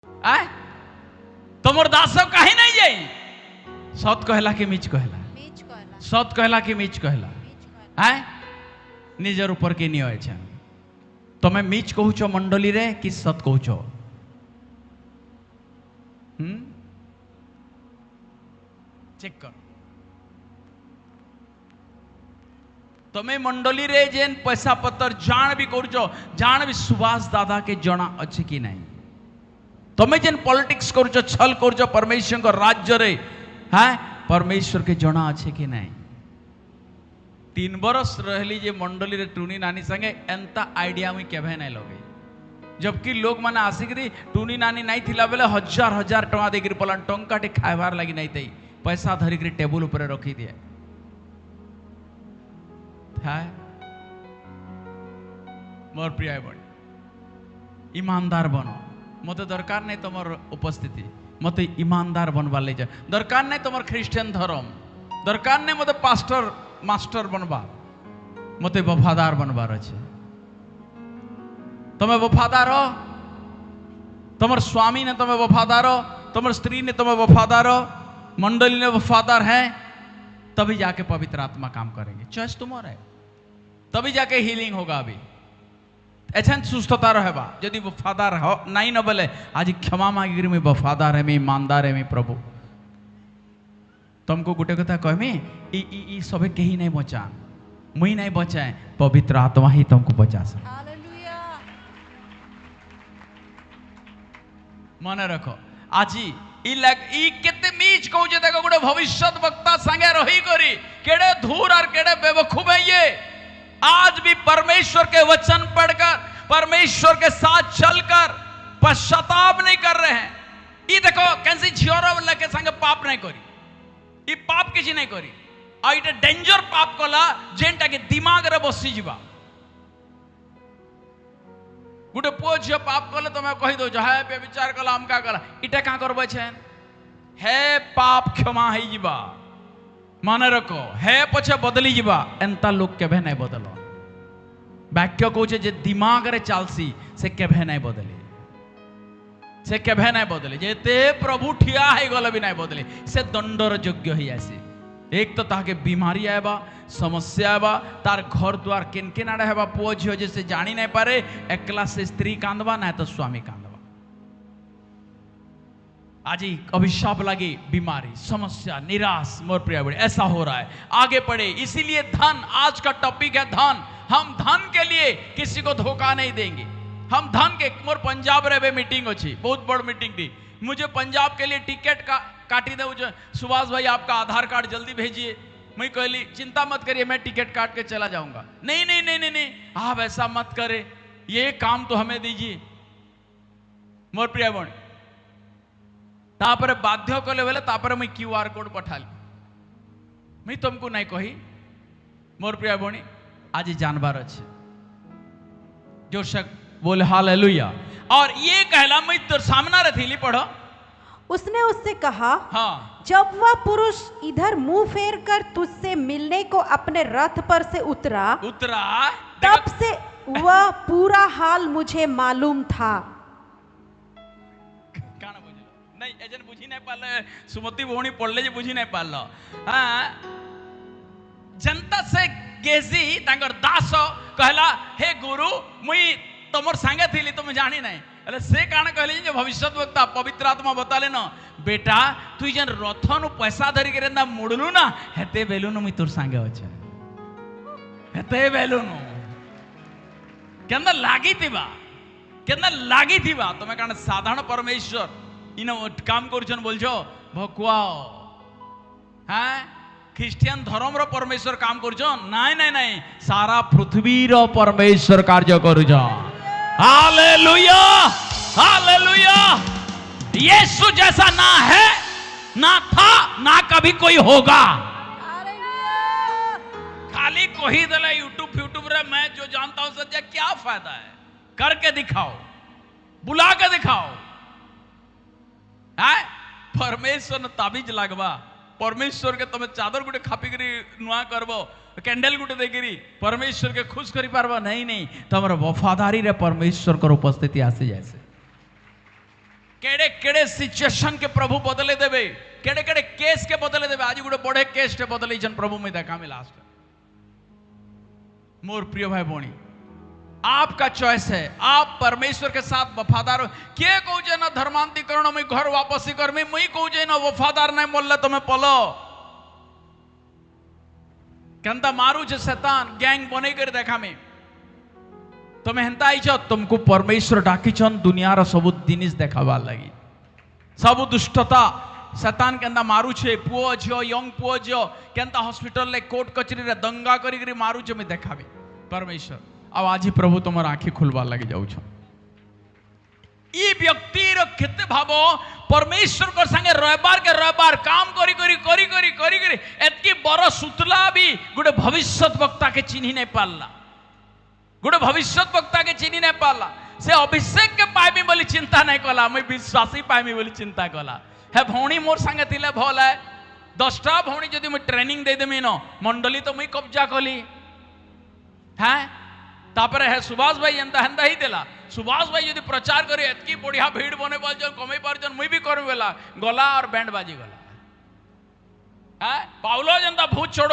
आए तुमर दास कहीं नहीं जाई सत कहला कि मिच कहला सत कहला कि मिच कहला आए निजर ऊपर के नहीं होय तमें मिच कहूच मंडली रे कि सत कहूच चेक कर तमें मंडली रे जेन पैसा पत्तर जान भी करूच जान भी सुभाष दादा के जना अच्छे कि नहीं तमें जेन पॉलिटिक्स करूच छल करूच परमेश्वर को राज्य रे हैं परमेश्वर के जना अच्छे कि नहीं 3 बरस रहली जे मंडली रे टूनी नानी संगे एंता आइडिया मुई केभे नहीं लगे जबकि लोग माने आसिकरी टूनी नानी नहीं थिला बेले हजार हजार टका देकरी पलान टंका टे खाइबार लगी नहीं तई पैसा धरिकरी टेबल ऊपर रखी दिए था मोर प्रिय बन ईमानदार बनो मते दरकार नहीं तुमर उपस्थिति मते ईमानदार बनवा ले जा दरकार नहीं तुमर ख्रिस्टियन धर्म दरकार नहीं मते पास्टर मास्टर बनवा मते वफादार बनवार अच्छे तुम्हें वफादार हो तुम्हारे स्वामी ने तुम्हें वफादार हो तुम्हारी स्त्री ने तुम्हें वफादार हो मंडली ने वफादार है तभी जाके पवित्र आत्मा काम करेंगे चॉइस तुम्हारा है तभी जाके हीलिंग होगा अभी ऐसा सुस्थता रहेगा यदि वफादार हो नहीं न बोले आज क्षमा मांगी मैं वफादार है मैं ईमानदार है मैं प्रभु तुमको गोटे कथा कहमी ई सब कहीं नहीं बचान मुई नहीं बचाए पवित्र आत्मा ही तुमको बचा सके मन रखो आज केते मीच कहू देखो गोटे भविष्य वक्ता संगे रही करी केड़े धूर और केड़े बेवकूफ है ये आज भी परमेश्वर के वचन पढ़कर परमेश्वर के साथ चलकर पश्चाताप नहीं कर रहे हैं ये देखो कैसी झियोरा वाला के संगे पाप नहीं करी ये पाप किसी नहीं करी और ये डेंजर पाप कला जेनटा के दिमाग रे बसी जीवा गोटे पुओ झील पाप कले तुम्हें कही दो है व्यभिचार कला हम क्या कला इटा क्या करबे छेन है पाप क्षमा ही जीवा मन रखो है पछे बदली जीवा एंता लोग केभे नहीं बदलो वाक्य कहूचे जे दिमाग रे चालसी से केभे नहीं बदले से केभे नहीं बदले जेते प्रभु ठिया है गले भी नहीं बदले से दंडर योग्य ही ऐसे एक तो ताके बीमारी आएबा समस्या आएबा तार घर द्वार किन किन आड़े हेबा पुओ झियो जैसे जानी नहीं पारे एकला से स्त्री कांदवा ना तो स्वामी कांदवा आज अभिशाप लगी बीमारी समस्या निराश मोर प्रिय बड़े ऐसा हो रहा है आगे पढ़े इसीलिए धन आज का टॉपिक है धन हम धन के लिए किसी को धोखा नहीं देंगे हम धन के मोर पंजाब रे मीटिंग अच्छी बहुत बड़ मीटिंग थी मुझे पंजाब के लिए टिकट का काटी दे सुभाष भाई आपका आधार कार्ड जल्दी भेजिए मैं कहली चिंता मत करिए मैं टिकट काट के चला जाऊंगा नहीं नहीं नहीं नहीं नहीं आप ऐसा मत करे ये काम तो हमें दीजिए मोर प्रिय बण तापर बाध्य कले बोले तापर मैं QR कोड पठाली मैं तुमको नहीं कही मोर प्रिय बणी आज जानवर अच्छे जो शक बोले हालेलुया और ये कहला मैं तो सामना रथीली पढ़ो उसने उससे कहा हाँ जब वह पुरुष इधर मुंह फेर कर तुझसे मिलने को अपने रथ पर से उतरा तब से वह पूरा हाल मुझे मालूम था नहीं एजन बुझी नहीं पाले सुमति भौणी पढ़ले जे बुझी नहीं पालो हाँ जनता से गेजी तांगर दास कहला हे गुरु मुई तमर संगे थीली तुम जानी नहीं अरे से कान कहले जे भविष्य वक्ता पवित्र आत्मा बताले न बेटा तू जन रथन पैसा धरी के ना मुड़लू ना हेते बेलू न मुई तोर संगे होछे हेते बेलू न केंदा लागी थीबा तुम कान साधारण परमेश्वर इन काम करुछन बोलछो भकुआओ हैं ख्रिस्टियन धर्म रो परमेश्वर काम करुछन नहीं नहीं नहीं सारा पृथ्वी रो परमेश्वर कार्य करुछन हालेलुया हालेलुया यीशु जैसा ना है ना था ना कभी कोई होगा खाली कोई दले यूट्यूब रे मैं जो जानता हूं सच्चा क्या फायदा है करके दिखाओ बुला के दिखाओ है परमेश्वर ने ताबीज लगवा परमेश्वर के तुम चादर गुटे खापी करी नुआ करबो कैंडल गुटे देखिरी परमेश्वर के खुश करी पारबा नहीं नहीं तुम वफादारी रे परमेश्वर को उपस्थिति आसी जैसे केड़े केड़े सिचुएशन के प्रभु बदले देवे, केड़े केड़े केस के बदले देवे। आज गोटे बड़े केस टे बदले प्रभु में देखा मिला। मोर प्रिय भाई भौणी, आपका चॉइस है। आप परमेश्वर के साथ वफादार हो। किए कहूचे ना धर्मांतरीकरण में घर वापसी करमी, मुई कहूचे ना वफादार नहीं बोलले तुम्हें पलो केंता मारू छे शैतान गैंग बने कर देखा में। तुम्हें हेंता आईच, तुमको परमेश्वर डाकीचन दुनियार सबु जिनिस देखाबार लगी, सबु दुष्टता शैतान केंता मारू छे। पुओ झियो, यंग पुओ झियो केंता हॉस्पिटल ले कोर्ट कचरी रे दंगा करी करी मारू छे, मैं देखाबी परमेश्वर। अब आज ही प्रभु तुम आंखी खुलवार लगी जाऊ छो। ई व्यक्तिर केते भाबो परमेश्वर को संगे रविवार के रविवार काम करी करी करी करी करी करी एतकी बड़ सुतला भी गोटे भविष्यत वक्ता के चिन्ही नहीं पारला, गोटे भविष्यत वक्ता के चिन्ही नहीं पारला। से अभिषेक के पाइबी बोली चिंता नहीं कला, मैं विश्वासी पाइबी बोली चिंता कला। है भौणी मोर संगे थिले भल है। 10टा भौणी जदि मैं ट्रेनिंग दे देमी न मंडली तो मुई कब्जा कली है। तापर है सुभाष भाई एंता हेंता ही देला। सुभाष भाई यदि प्रचार करे एतकी बढ़िया भीड़ बने पार जन कमे पार जन मुई भी करबेला गला और बैंड बाजी गला है। पाउलो जनता भूत छोड़ो